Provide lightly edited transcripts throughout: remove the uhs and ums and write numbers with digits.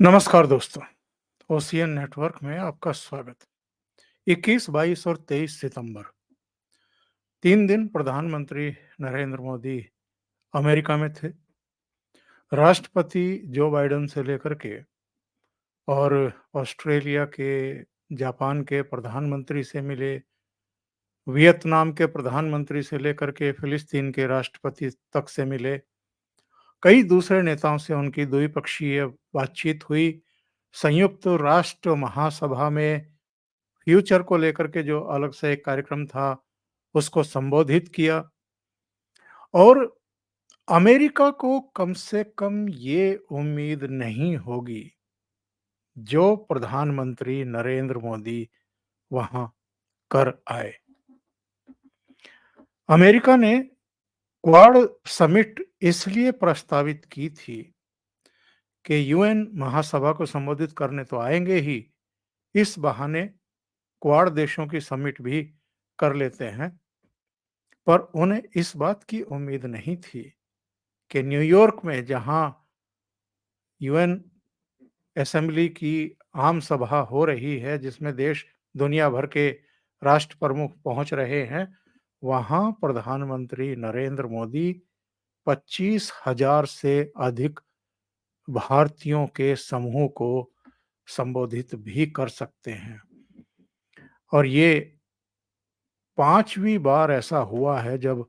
नमस्कार दोस्तों, ocean network में आपका स्वागत। 21, 22 और 23 सितंबर 3 दिन प्रधानमंत्री नरेंद्र मोदी अमेरिका में थे। राष्ट्रपति जो बाइडेन से लेकर के और ऑस्ट्रेलिया के, जापान के प्रधानमंत्री से मिले, वियतनाम के प्रधानमंत्री से लेकर के फिलिस्तीन के राष्ट्रपति तक से मिले। कई दूसरे नेताओं से उनकी द्विपक्षीय बातचीत हुई। संयुक्त राष्ट्र महासभा में फ्यूचर को लेकर के जो अलग से एक कार्यक्रम था, उसको संबोधित किया और अमेरिका को कम से कम ये उम्मीद नहीं होगी, जो प्रधानमंत्री नरेंद्र मोदी वहां कर आए। अमेरिका ने क्वाड समिट इसलिए प्रस्तावित की थी कि यूएन महासभा को संबोधित करने तो आएंगे ही, इस बहाने क्वाड देशों की समिट भी कर लेते हैं। पर उन्हें इस बात की उम्मीद नहीं थी कि न्यूयॉर्क में, जहां यूएन असेंबली की आम सभा हो रही है, जिसमें देश दुनिया भर के राष्ट्र प्रमुख पहुंच रहे हैं, वहां प्रधानमंत्री नरेंद्र मोदी 25,000 से अधिक भारतीयों के समूह को संबोधित भी कर सकते हैं। और ये पांचवी बार ऐसा हुआ है जब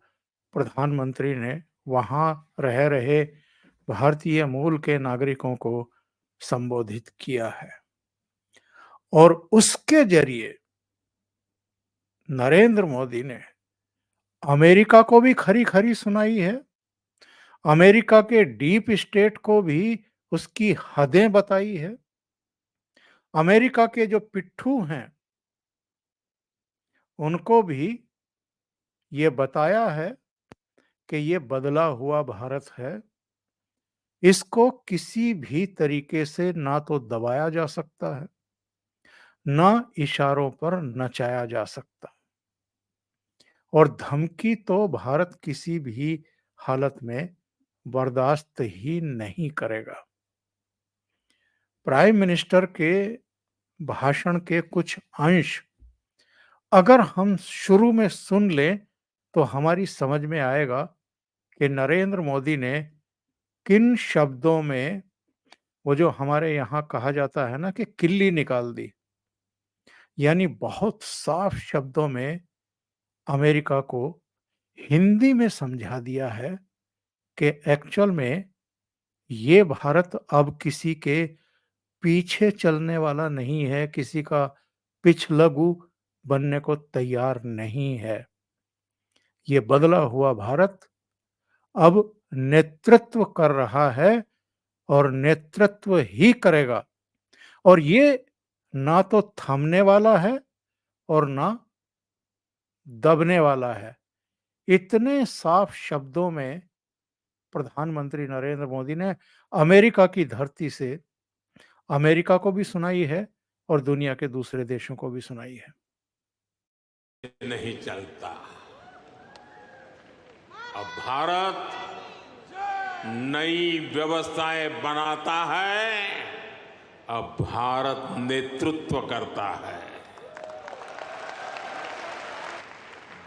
प्रधानमंत्री ने वहां रह रहे भारतीय मूल के नागरिकों को संबोधित किया है। और उसके जरिए नरेंद्र मोदी ने अमेरिका को भी खरी खरी सुनाई है, अमेरिका के डीप स्टेट को भी उसकी हदें बताई है, अमेरिका के जो पिट्ठू हैं उनको भी ये बताया है कि ये बदला हुआ भारत है, इसको किसी भी तरीके से ना तो दबाया जा सकता है, ना इशारों पर नचाया जा सकता। और धमकी तो भारत किसी भी हालत में बर्दाश्त ही नहीं करेगा। प्राइम मिनिस्टर के भाषण के कुछ अंश अगर हम शुरू में सुन लें तो हमारी समझ में आएगा कि नरेंद्र मोदी ने किन शब्दों में, वो जो हमारे यहाँ कहा जाता है ना कि किल्ली निकाल दी, यानी बहुत साफ शब्दों में अमेरिका को हिंदी में समझा दिया है कि एक्चुअल में ये भारत अब किसी के पीछे चलने वाला नहीं है, किसी का पिछलगू बनने को तैयार नहीं है। ये बदला हुआ भारत अब नेतृत्व कर रहा है और नेतृत्व ही करेगा। और ये ना तो थमने वाला है और ना दबने वाला है। इतने साफ शब्दों में प्रधानमंत्री नरेंद्र मोदी ने अमेरिका की धरती से अमेरिका को भी सुनाई है और दुनिया के दूसरे देशों को भी सुनाई है। नहीं चलता। अब भारत नई व्यवस्थाएं बनाता है, अब भारत नेतृत्व करता है।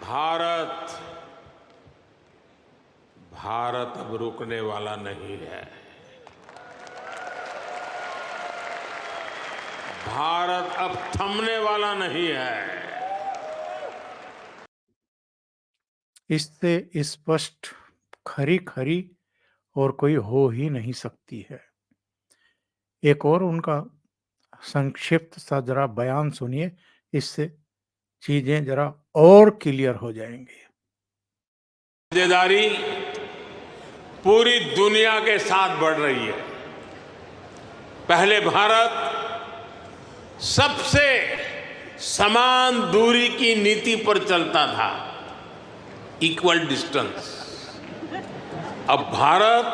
भारत अब रुकने वाला नहीं है। भारत अब थमने वाला नहीं है। इससे स्पष्ट खरी खरी और कोई हो ही नहीं सकती है। एक और उनका संक्षिप्त सा जरा बयान सुनिए, इससे चीजें जरा और क्लियर हो जाएंगी। साझेदारी पूरी दुनिया के साथ बढ़ रही है। पहले भारत सबसे समान दूरी की नीति पर चलता था, इक्वल डिस्टेंस। अब भारत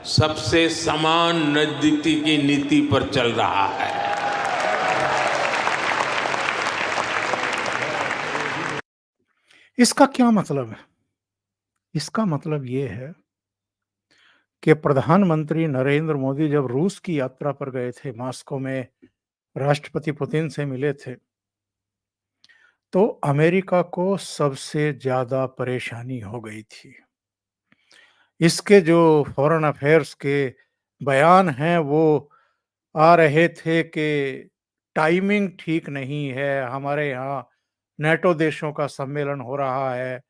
सबसे समान नजदीकी की नीति पर चल रहा है। इसका क्या मतलब है? इसका मतलब ये है कि प्रधानमंत्री नरेंद्र मोदी जब रूस की यात्रा पर गए थे, मॉस्को में राष्ट्रपति पुतिन से मिले थे, तो अमेरिका को सबसे ज़्यादा परेशानी हो गई थी। इसके जो फ़ॉरेन अफ़ेयर्स के बयान हैं, वो आ रहे थे कि टाइमिंग ठीक नहीं है, हमारे यहाँ नेटो देशों का सम्मेलन हो रहा है,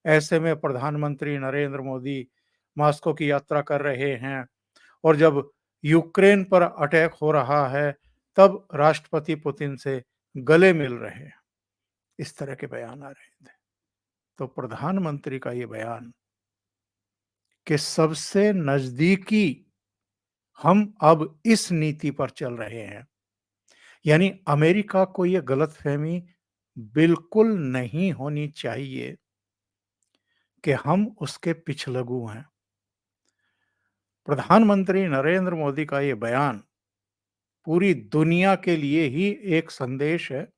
ऐसे में प्रधानमंत्री नरेंद्र मोदी मॉस्को की यात्रा कर रहे हैं और जब यूक्रेन पर अटैक हो रहा है, तब राष्ट्रपति पुतिन से गले मिल रहे हैं। इस तरह के बयान आ रहे थे। तो प्रधानमंत्री का ये बयान कि सबसे नज़दीकी हम अब इस नीति पर चल रहे हैं, यानी अमेरिका को ये गलतफ़हमी बिल्कुल नहीं होनी चाहिए कि हम उसके पिछलग्गू हैं। प्रधानमंत्री नरेंद्र मोदी का ये बयान पूरी दुनिया के लिए ही एक संदेश है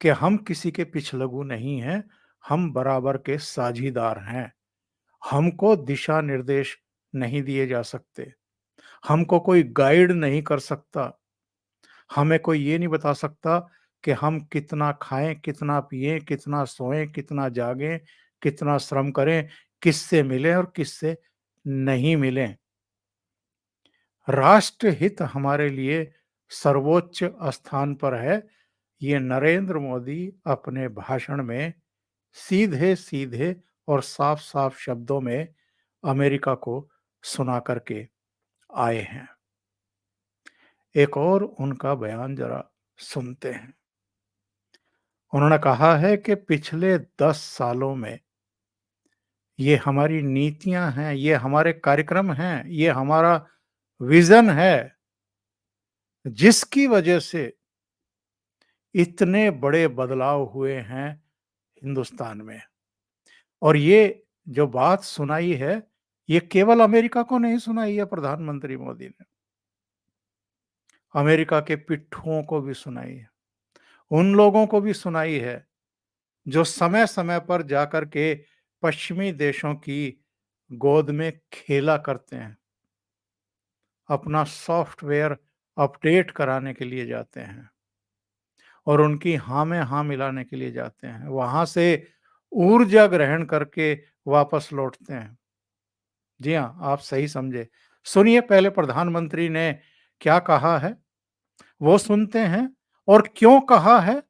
कि हम किसी के पिछलग्गू नहीं हैं, हम बराबर के साझीदार हैं। हमको दिशा निर्देश नहीं दिए जा सकते, हमको कोई गाइड नहीं कर सकता, हमें कोई ये नहीं बता सकता कि हम कितना खाएँ, कितना पिएँ, कितना सोएँ, कितना जागें, कितना श्रम करें, किससे मिलें और किससे नहीं मिलें। राष्ट्र हित हमारे लिए सर्वोच्च स्थान पर है, ये नरेंद्र मोदी अपने भाषण में सीधे-सीधे और साफ-साफ शब्दों में अमेरिका को सुना करके आए हैं। एक और उनका बयान ज़रा सुनते हैं। उन्होंने कहा है कि पिछले 10 सालों में ये हमारी नीतियाँ हैं, ये हमारे कार्यक्रम हैं, ये हमारा विज़न है, जिसकी वजह से इतने बड़े बदलाव हुए हैं हिंदुस्तान में। और ये जो बात सुनाई है, ये केवल अमेरिका को नहीं सुनाई है प्रधानमंत्री मोदी ने, अमेरिका के पिट्ठुओं को भी सुनाई है, उन लोगों को भी सुनाई है, जो समय-समय पर जाकर के पश्चिमी देशों की गोद में खेला करते हैं, अपना सॉफ्टवेयर अपडेट कराने के लिए जाते हैं और उनकी हाँ में हाँ मिलाने के लिए जाते हैं। वहाँ से ऊर्जा ग्रहण करके वापस लौटते हैं। जी हाँ, आप सही समझे। सुनिए पहले प्रधानमंत्री ने क्या कहा है, वो सुनते हैं और क्यों कहा है,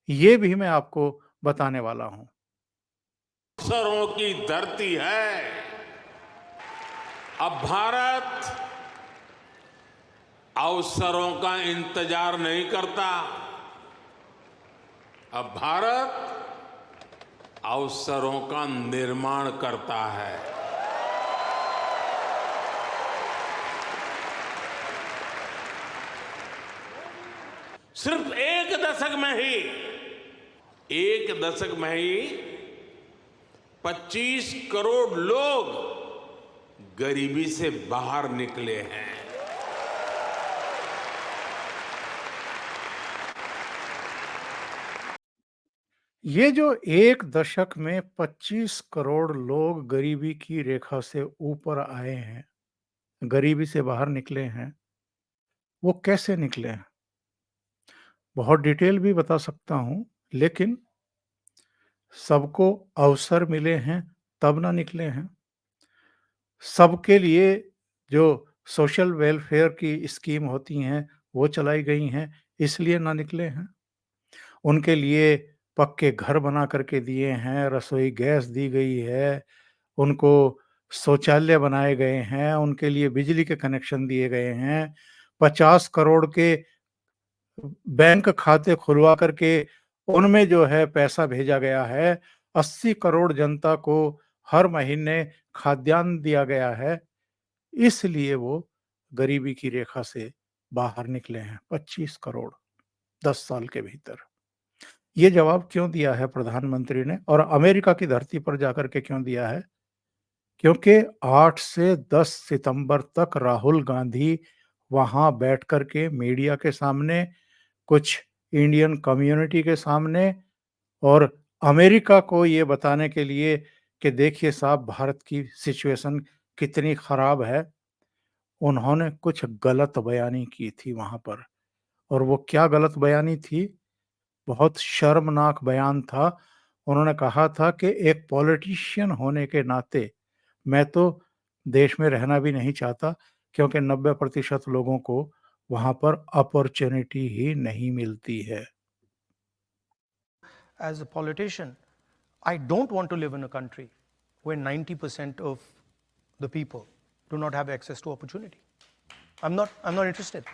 ये भी मैं आपको बताने वाला हूँ। अवसरों की धरती है। अब भारत अवसरों का इंतजार नहीं करता। अब भारत अवसरों का निर्माण करता है। सिर्फ एक दशक में ही 25 करोड़ लोग गरीबी से बाहर निकले हैं। ये जो एक दशक में 25 करोड़ लोग गरीबी की रेखा से ऊपर आए हैं, गरीबी से बाहर निकले हैं, वो कैसे निकले हैं? बहुत डिटेल भी बता सकता हूँ, लेकिन सबको अवसर मिले हैं, तब ना निकले हैं। सबके लिए जो सोशल वेलफेयर की स्कीम होती हैं, वो चलाई गई हैं, इसलिए ना निकले हैं। उनके लिए पक्के घर बना कर के दिए हैं, रसोई गैस दी गई है, उनको शौचालय बनाए गए हैं, उनके लिए बिजली के कनेक्शन दिए गए हैं, 50 करोड़ के बैंक खाते खुलवा कर के उनमें जो है पैसा भेजा गया है, 80 करोड़ जनता को हर महीने खाद्यान्न दिया गया है, इसलिए वो गरीबी की रेखा से बाहर निकले हैं, 25 करोड़ 10 साल के भीतर। ये जवाब क्यों दिया है प्रधानमंत्री ने और अमेरिका की धरती पर जाकर के क्यों दिया है? क्योंकि 8 से 10 सितंबर तक राहुल गांधी वहाँ बैठ कर के मीडिया के सामने, कुछ इंडियन कम्युनिटी के सामने और अमेरिका को ये बताने के लिए कि देखिए साहब भारत की सिचुएशन कितनी खराब है, उन्होंने कुछ गलत बयानी की थी वहाँ पर। और वो क्या गलत बयानी थी? बहुत शर्मनाक बयान था। उन्होंने कहा था कि एक पॉलिटिशियन होने के नाते मैं तो देश में रहना भी नहीं चाहता, क्योंकि 90% लोगों को वहाँ पर अपॉर्च्युनिटी ही नहीं मिलती है। As a politician, I don't want to live in a country where 90% of the people do not have access to opportunity. I'm not interested.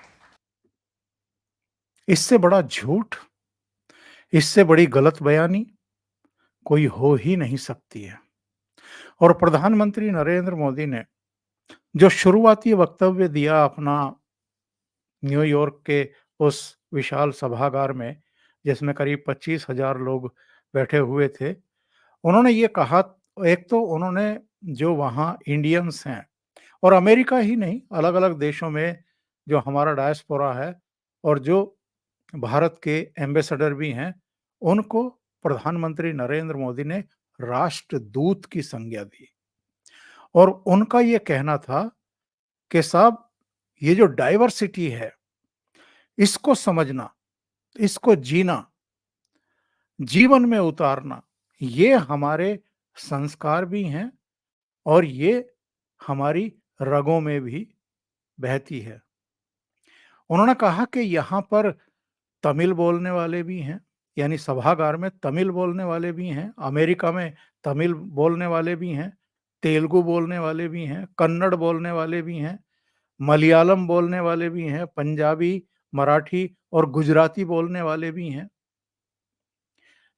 इससे बड़ा झूठ, इससे बड़ी गलत बयानी कोई हो ही नहीं सकती है। और प्रधानमंत्री नरेंद्र मोदी ने जो शुरुआती वक्तव्य दिया अपना न्यूयॉर्क के उस विशाल सभागार में, जिसमें करीब 25,000 लोग बैठे हुए थे, उन्होंने ये कहा, एक तो उन्होंने जो वहाँ इंडियंस हैं और अमेरिका ही नहीं, अलग-अलग देशों में जो हमारा डायस्पोरा है और जो भारत के एम्बेसडर भी हैं, उनको प्रधानमंत्री नरेंद्र मोदी ने राष्ट्रदूत की संज्ञा दी। और उनका ये कहना था कि साहब, ये जो डाइवर्सिटी है, इसको समझना, इसको जीना, जीवन में उतारना, ये हमारे संस्कार भी हैं और ये हमारी रगों में भी बहती है। उन्होंने कहा कि यहाँ पर तमिल बोलने वाले भी हैं, यानी सभागार में तमिल बोलने वाले भी हैं, अमेरिका में तमिल बोलने वाले भी हैं, तेलुगु बोलने वाले भी हैं, कन्नड़ बोलने वाले भी हैं, मलयालम बोलने वाले भी हैं, पंजाबी, मराठी और गुजराती बोलने वाले भी हैं।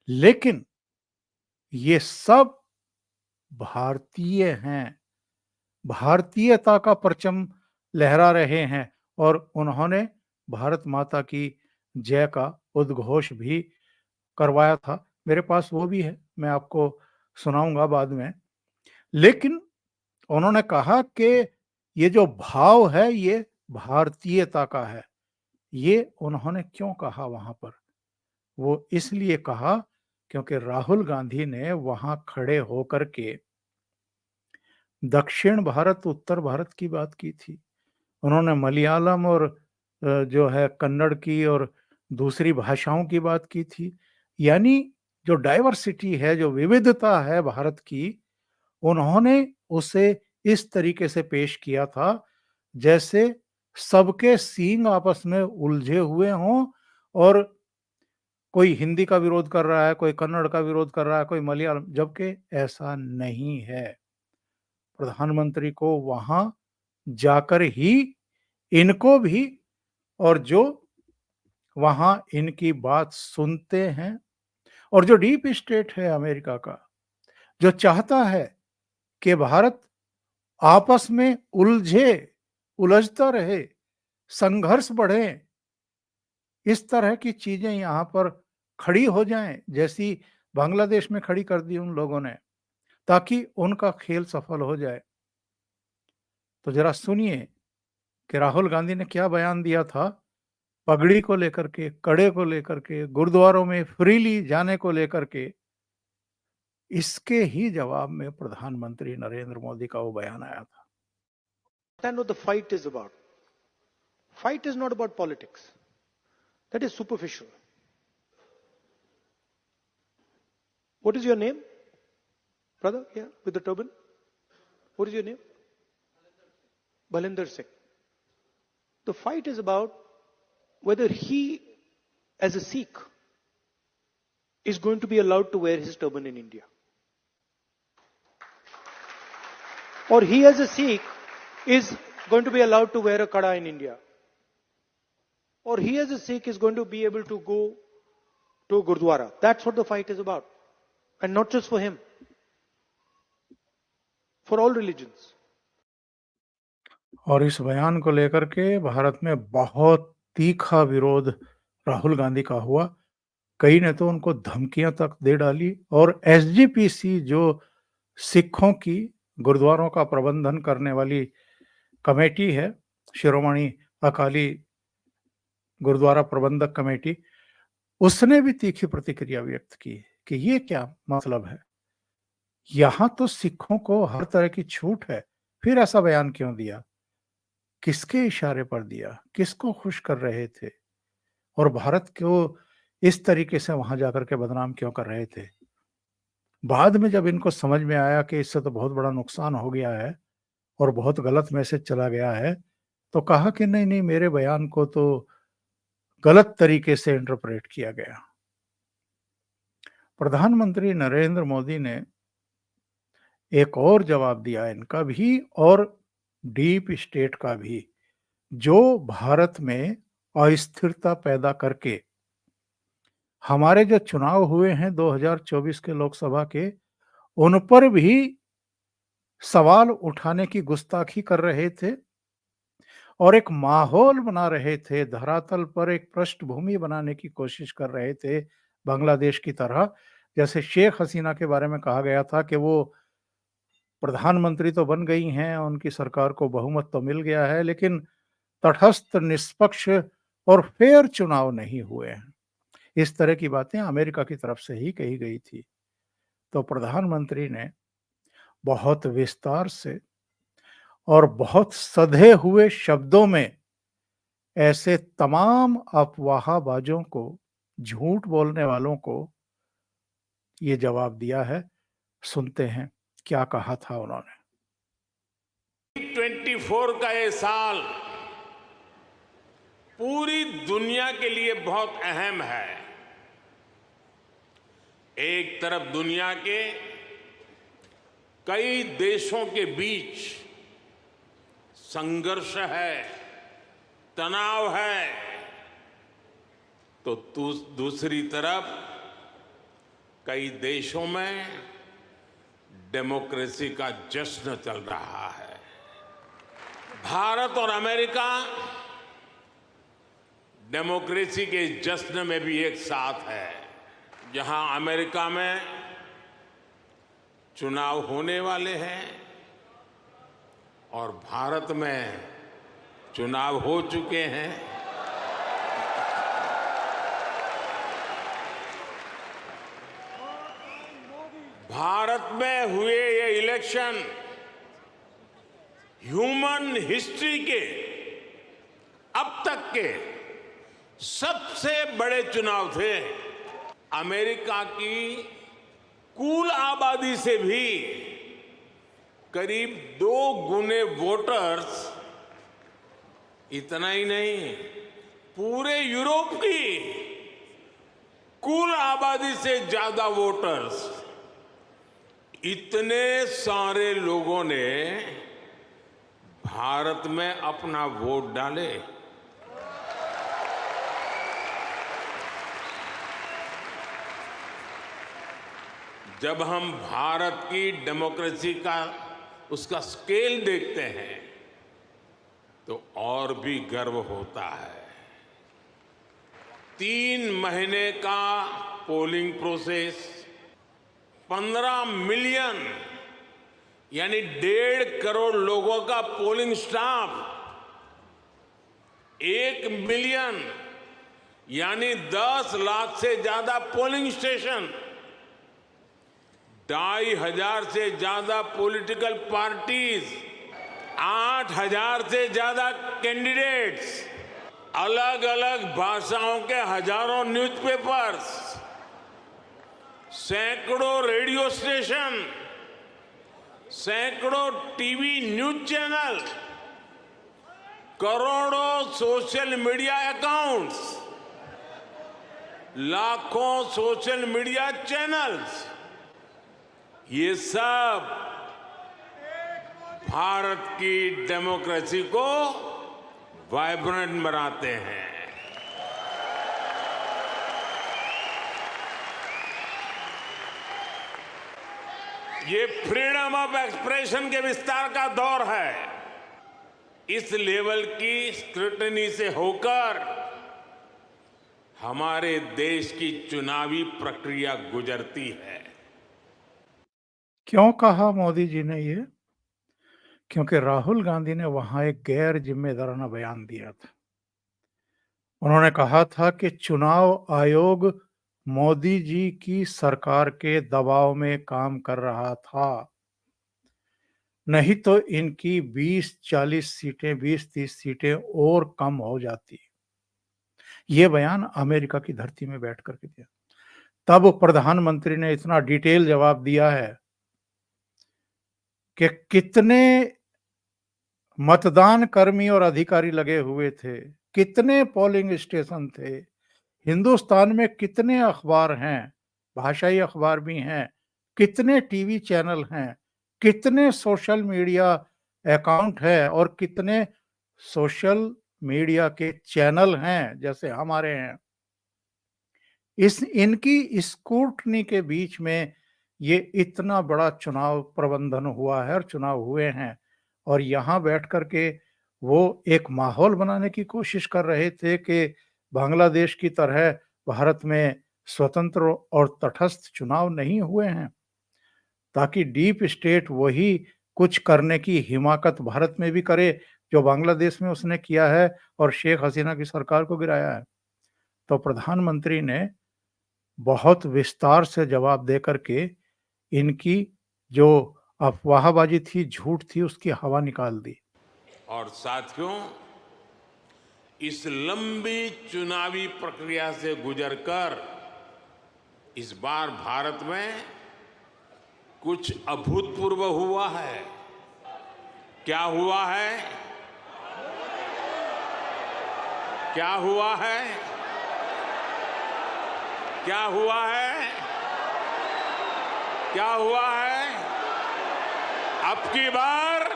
लेकिन ये सब भारतीय हैं, भारतीयता का परचम लहरा रहे हैं और उन्होंने भारत माता की जय का उद्घोष भी करवाया था। मेरे पास वो भी है, मैं आपको सुनाऊँगा बाद में। लेकिन उन्होंने कहा कि ये जो भाव है, ये भारतीयता का है। ये उन्होंने क्यों कहा वहाँ पर? वो इसलिए कहा क्योंकि राहुल गांधी ने वहाँ खड़े होकर के दक्षिण भारत, उत्तर भारत की बात की थी। उन्होंने मलयालम और जो है कन्नड़ की और दूसरी भाषाओं की बात की थी। यानी जो डाइवर्सिटी है, जो विविधता है भारत की, उन्होंने उसे इस तरीके से पेश किया था, जैसे सबके सींग आपस में उलझे हुए हों और कोई हिंदी का विरोध कर रहा है, कोई कन्नड़ का विरोध कर रहा है, कोई मलयालम, जबकि ऐसा नहीं है। प्रधानमंत्री को वहाँ जाकर ही इनको भी और जो वहाँ इनकी बात सुनते हैं और जो डीप स्टेट है अमेरिका का, जो चाहता है कि भारत आपस में उलझता रहे, संघर्ष बढ़े, इस तरह की चीजें यहाँ पर खड़ी हो जाएं, जैसी बांग्लादेश में खड़ी कर दी उन लोगों ने, ताकि उनका खेल सफल हो जाए। तो जरा सुनिए कि राहुल गांधी ने क्या बयान दिया था पगड़ी को लेकर के, कड़े को लेकर के, गुरुद्वारों में फ्रीली जाने को लेकर के। इसके ही जवाब में प्रधानमंत्री नरेंद्र मोदी का वो बयान आया था। Understand what the fight is about. Fight is not about politics. That is superficial. What is your name? Brother, yeah, with the turban. What is your name? Balinder Singh. The fight is about whether he, as a Sikh, is going to be allowed to wear his turban in India. Or he, as a Sikh, is going to be allowed to wear a kada in India. Or he, as a Sikh, is going to be able to go to a Gurdwara. That's what the fight is about. And not just for him, for all religions. और इस बयान को लेकर के भारत में बहुत तीखा विरोध राहुल गांधी का हुआ। कई ने तो उनको धमकियां तक दे डाली और एसजीपीसी, जो सिखों की गुरुद्वारों का प्रबंधन करने वाली कमेटी है, शिरोमणि अकाली गुरुद्वारा प्रबंधक कमेटी, उसने भी तीखी प्रतिक्रिया व्यक्त की कि ये क्या मतलब है। यहां तो सिखों को हर तरह की छूट है, फिर ऐसा बयान क्यों दिया? किसके इशारे पर दिया? किसको खुश कर रहे थे? और भारत को इस तरीके से वहां जाकर के बदनाम क्यों कर रहे थे? बाद में जब इनको समझ में आया कि इससे तो बहुत बड़ा नुकसान हो गया है और बहुत गलत मैसेज चला गया है, तो कहा कि नहीं, नहीं, मेरे बयान को तो गलत तरीके से इंटरप्रेट किया गया। प्रधानमंत्री नरेंद्र मोदी ने एक और जवाब दिया इनका भी और डीप स्टेट का भी, जो भारत में अस्थिरता पैदा करके हमारे जो चुनाव हुए हैं 2024 के लोकसभा के, उन पर भी सवाल उठाने की गुस्ताखी कर रहे थे और एक माहौल बना रहे थे, धरातल पर एक पृष्ठभूमि बनाने की कोशिश कर रहे थे, बांग्लादेश की तरह। जैसे शेख हसीना के बारे में कहा गया था कि वो प्रधानमंत्री तो बन गई हैं, उनकी सरकार को बहुमत तो मिल गया है, लेकिन तटस्थ, निष्पक्ष और फेयर चुनाव नहीं हुए हैं। इस तरह की बातें अमेरिका की तरफ से ही कही गई थी। तो प्रधानमंत्री ने बहुत विस्तार से और बहुत सधे हुए शब्दों में ऐसे तमाम अफवाहबाजों को, झूठ बोलने वालों को ये जवाब दिया है। सुनते हैं क्या कहा था उन्होंने। 24 का ये साल पूरी दुनिया के लिए बहुत अहम है। एक तरफ दुनिया के कई देशों के बीच संघर्ष है, तनाव है, तो दूसरी तरफ कई देशों में डेमोक्रेसी का जश्न चल रहा है। भारत और अमेरिका डेमोक्रेसी के जश्न में भी एक साथ है। जहां अमेरिका में चुनाव होने वाले हैं और भारत में चुनाव हो चुके हैं, भारत में हुए ये इलेक्शन ह्यूमन हिस्ट्री के अब तक के सबसे बड़े चुनाव थे। अमेरिका की कुल आबादी से भी करीब 2 गुने वोटर्स, इतना ही नहीं, पूरे यूरोप की कुल आबादी से ज्यादा वोटर्स, इतने सारे लोगों ने भारत में अपना वोट डाले। जब हम भारत की डेमोक्रेसी का उसका स्केल देखते हैं तो और भी गर्व होता है। 3 महीने का पोलिंग प्रोसेस, 15 मिलियन यानी 1.5 करोड़ लोगों का पोलिंग स्टाफ, 1 मिलियन यानी 10 लाख से ज्यादा पोलिंग स्टेशन, 2,500 से ज्यादा पॉलिटिकल पार्टीज, 8,000 से ज्यादा कैंडिडेट्स, अलग अलग भाषाओं के हजारों न्यूज़पेपर्स, सैकड़ों रेडियो स्टेशन, सैकड़ों टीवी न्यूज चैनल, करोड़ों सोशल मीडिया अकाउंट्स, लाखों सोशल मीडिया चैनल्स, ये सब भारत की डेमोक्रेसी को वाइब्रेंट बनाते हैं। ये फ्रीडम ऑफ एक्सप्रेशन के विस्तार का दौर है। इस लेवल की स्क्रूटनी से होकर हमारे देश की चुनावी प्रक्रिया गुजरती है। क्यों कहा मोदी जी ने ये? क्योंकि राहुल गांधी ने वहां एक गैर जिम्मेदाराना बयान दिया था। उन्होंने कहा था कि चुनाव आयोग मोदी जी की सरकार के दबाव में काम कर रहा था। नहीं तो इनकी 20-40 सीटें, 20-30 सीटें और कम हो जाती। ये बयान अमेरिका की धरती में बैठ कर के दिया। तब प्रधानमंत्री ने इतना डिटेल जवाब दिया है कि कितने मतदान कर्मी और अधिकारी लगे हुए थे, कितने पोलिंग स्टेशन थे, हिंदुस्तान में कितने अखबार हैं, भाषाई अखबार भी हैं, कितने टीवी चैनल हैं, कितने सोशल मीडिया अकाउंट है और कितने सोशल मीडिया के चैनल हैं जैसे हमारे हैं। इस इनकी स्क्रूटनी के बीच में ये इतना बड़ा चुनाव प्रबंधन हुआ है और चुनाव हुए हैं और यहाँ बैठ कर के वो एक माहौल बनाने की कोशिश कर रहे थे कि बांग्लादेश की तरह भारत में स्वतंत्र और तटस्थ चुनाव नहीं हुए हैं, ताकि डीप स्टेट वही कुछ करने की हिमाकत भारत में भी करे जो बांग्लादेश में उसने किया है और शेख हसीना की सरकार को गिराया है। तो प्रधानमंत्री ने बहुत विस्तार से जवाब दे करके इनकी जो अफवाहबाजी थी, झूठ थी, उसकी हवा निकाल दी। और साथियों, इस लंबी चुनावी प्रक्रिया से गुजरकर इस बार भारत में कुछ अभूतपूर्व हुआ है। क्या हुआ है? क्या हुआ है? क्या हुआ है? क्या हुआ है? अब की बार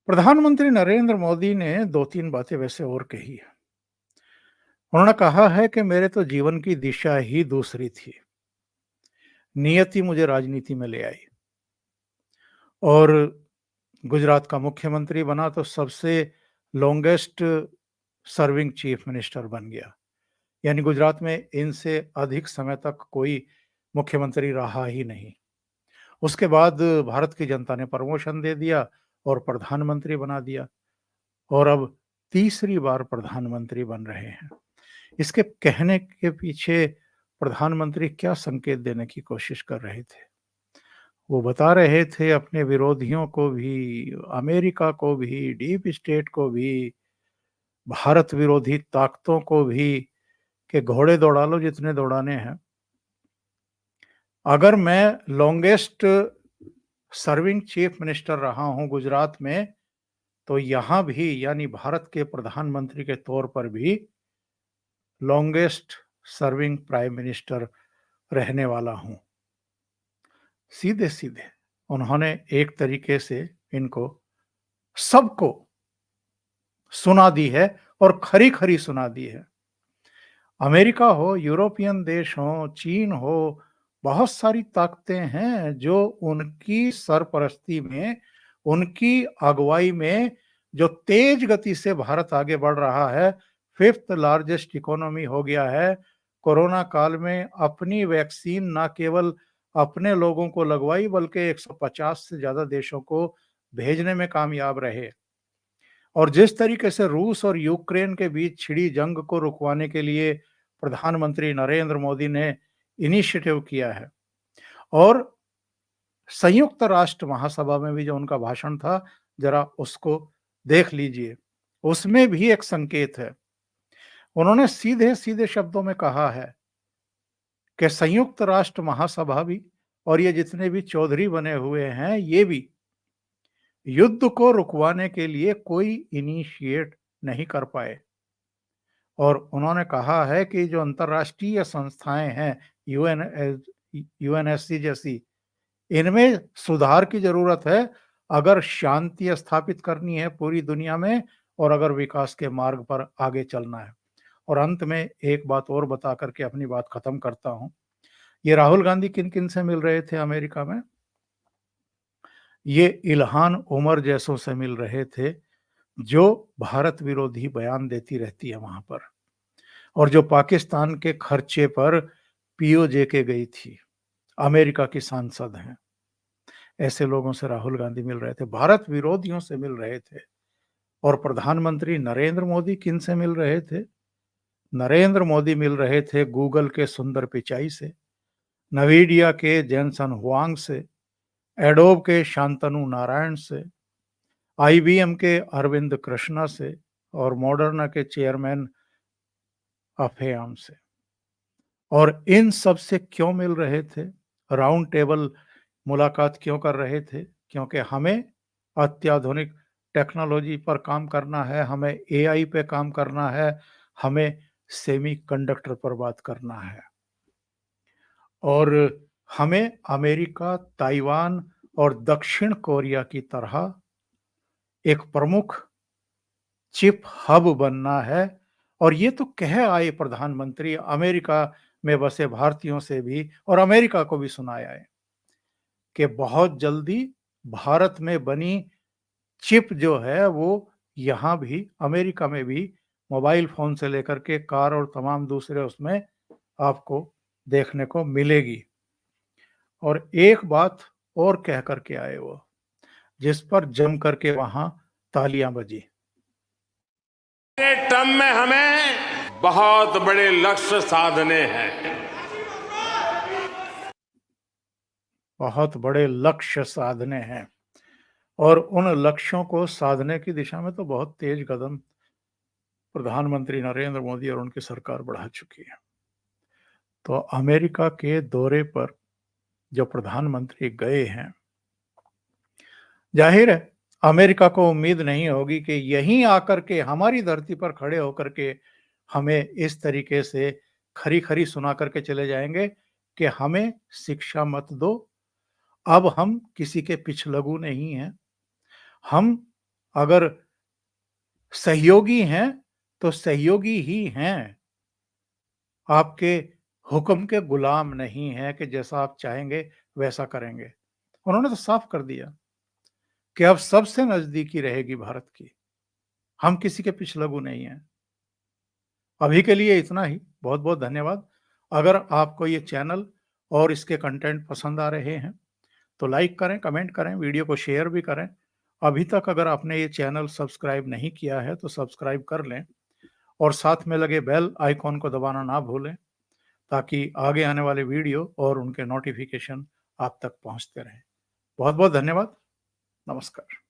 प्रधानमंत्री नरेंद्र मोदी ने 2-3 बातें वैसे और कही है। उन्होंने कहा है कि मेरे तो जीवन की दिशा ही दूसरी थी। नियति मुझे राजनीति में ले आई और गुजरात का मुख्यमंत्री बना तो सबसे लॉन्गेस्ट सर्विंग चीफ मिनिस्टर बन गया। यानी गुजरात में इनसे अधिक समय तक कोई मुख्यमंत्री रहा ही नहीं। उसके बाद भारत की जनता ने प्रमोशन दे दिया और प्रधानमंत्री बना दिया और अब तीसरी बार प्रधानमंत्री बन रहे हैं। इसके कहने के पीछे प्रधानमंत्री क्या संकेत देने की कोशिश कर रहे थे? वो बता रहे थे अपने विरोधियों को भी, अमेरिका को भी, डीप स्टेट को भी, भारत विरोधी ताकतों को भी कि घोड़े दौड़ा लो जितने दौड़ाने हैं। अगर मैं लॉन्गेस्ट सर्विंग चीफ मिनिस्टर रहा हूं गुजरात में, तो यहां भी यानी भारत के प्रधानमंत्री के तौर पर भी लॉन्गेस्ट सर्विंग प्राइम मिनिस्टर रहने वाला हूं। सीधे सीधे उन्होंने एक तरीके से इनको सबको सुना दी है और खरी खरी सुना दी है। अमेरिका हो, यूरोपियन देश हो, चीन हो, बहुत सारी ताकतें हैं जो उनकी सरपरस्ती में, उनकी अगुवाई में जो तेज गति से भारत आगे बढ़ रहा है, 5th लार्जेस्ट इकोनॉमी हो गया है। कोरोना काल में अपनी वैक्सीन ना केवल अपने लोगों को लगवाई बल्कि 150 से ज्यादा देशों को भेजने में कामयाब रहे। और जिस तरीके से रूस और यूक्रेन के बीच छिड़ी जंग को रुकवाने के लिए प्रधानमंत्री नरेंद्र मोदी ने इनिशिएटिव किया है और संयुक्त राष्ट्र महासभा में भी जो उनका भाषण था, जरा उसको देख लीजिए। उसमें भी एक संकेत है। उन्होंने सीधे सीधे शब्दों में कहा है कि संयुक्त राष्ट्र महासभा भी और ये जितने भी चौधरी बने हुए हैं, ये भी युद्ध को रुकवाने के लिए कोई इनिशिएट नहीं कर पाए। और उन्होंने कहा है कि जो अंतर्राष्ट्रीय संस्थाएं हैं, यूएनएससी जैसी, इनमें सुधार की जरूरत है अगर शांति स्थापित करनी है पूरी दुनिया में और अगर विकास के मार्ग पर आगे चलना है। और अंत में एक बात और बता करके अपनी बात खत्म करता हूं। ये राहुल गांधी किन किन से मिल रहे थे अमेरिका में? ये इल्हान उमर जैसों से मिल रहे थे जो भारत विरोधी बयान देती रहती है वहां पर और जो पाकिस्तान के खर्चे पर पीओजे के गई थी, अमेरिका की सांसद हैं। ऐसे लोगों से राहुल गांधी मिल रहे थे, भारत विरोधियों से मिल रहे थे। और प्रधानमंत्री नरेंद्र मोदी किन से मिल रहे थे? नरेंद्र मोदी मिल रहे थे गूगल के सुंदर पिचाई से, नवीडिया के जेनसन हुआंग से, एडोब के शांतनु नारायण से, आईबीएम के अरविंद कृष्णा से और मॉडर्ना के चेयरमैन अफेयाम से। और इन सब से क्यों मिल रहे थे, राउंड टेबल मुलाकात क्यों कर रहे थे? क्योंकि हमें अत्याधुनिक टेक्नोलॉजी पर काम करना है, हमें एआई पे काम करना है, हमें सेमीकंडक्टर पर बात करना है और हमें अमेरिका, ताइवान और दक्षिण कोरिया की तरह एक प्रमुख चिप हब बनना है। और ये तो कह आए प्रधानमंत्री, अमेरिका में बसे भारतीयों से भी और अमेरिका को भी सुनाया है कि बहुत जल्दी भारत में बनी चिप जो है वो यहाँ भी अमेरिका में भी मोबाइल फोन से लेकर के कार और तमाम दूसरे उसमें आपको देखने को मिलेगी। और एक बात और कह करके आए वो, जिस पर जम करके वहां तालियां बजी। टर्म में हमें बहुत बड़े लक्ष्य साधने हैं, बहुत बड़े लक्ष्य साधने हैं और उन लक्ष्यों को साधने की दिशा में तो बहुत तेज कदम प्रधानमंत्री नरेंद्र मोदी और उनकी सरकार बढ़ा चुकी है। तो अमेरिका के दौरे पर जो प्रधानमंत्री गए हैं, जाहिर है अमेरिका को उम्मीद नहीं होगी कि यहीं आकर के हमारी धरती पर खड़े होकर के हमें इस तरीके से खरी खरी सुना करके चले जाएंगे कि हमें शिक्षा मत दो, अब हम किसी के पिछलगू नहीं हैं, हम अगर सहयोगी हैं तो सहयोगी ही हैं, आपके हुक्म के गुलाम नहीं हैं कि जैसा आप चाहेंगे वैसा करेंगे। उन्होंने तो साफ कर दिया कि अब सबसे नजदीकी रहेगी भारत की, हम किसी के पिछलगू नहीं हैं। अभी के लिए इतना ही, बहुत बहुत धन्यवाद। अगर आपको ये चैनल और इसके कंटेंट पसंद आ रहे हैं तो लाइक करें, कमेंट करें, वीडियो को शेयर भी करें। अभी तक अगर आपने ये चैनल सब्सक्राइब नहीं किया है तो सब्सक्राइब कर लें और साथ में लगे बेल आइकॉन को दबाना ना भूलें ताकि आगे आने वाले वीडियो और उनके नोटिफिकेशन आप तक पहुंचते रहें। बहुत बहुत धन्यवाद। नमस्कार।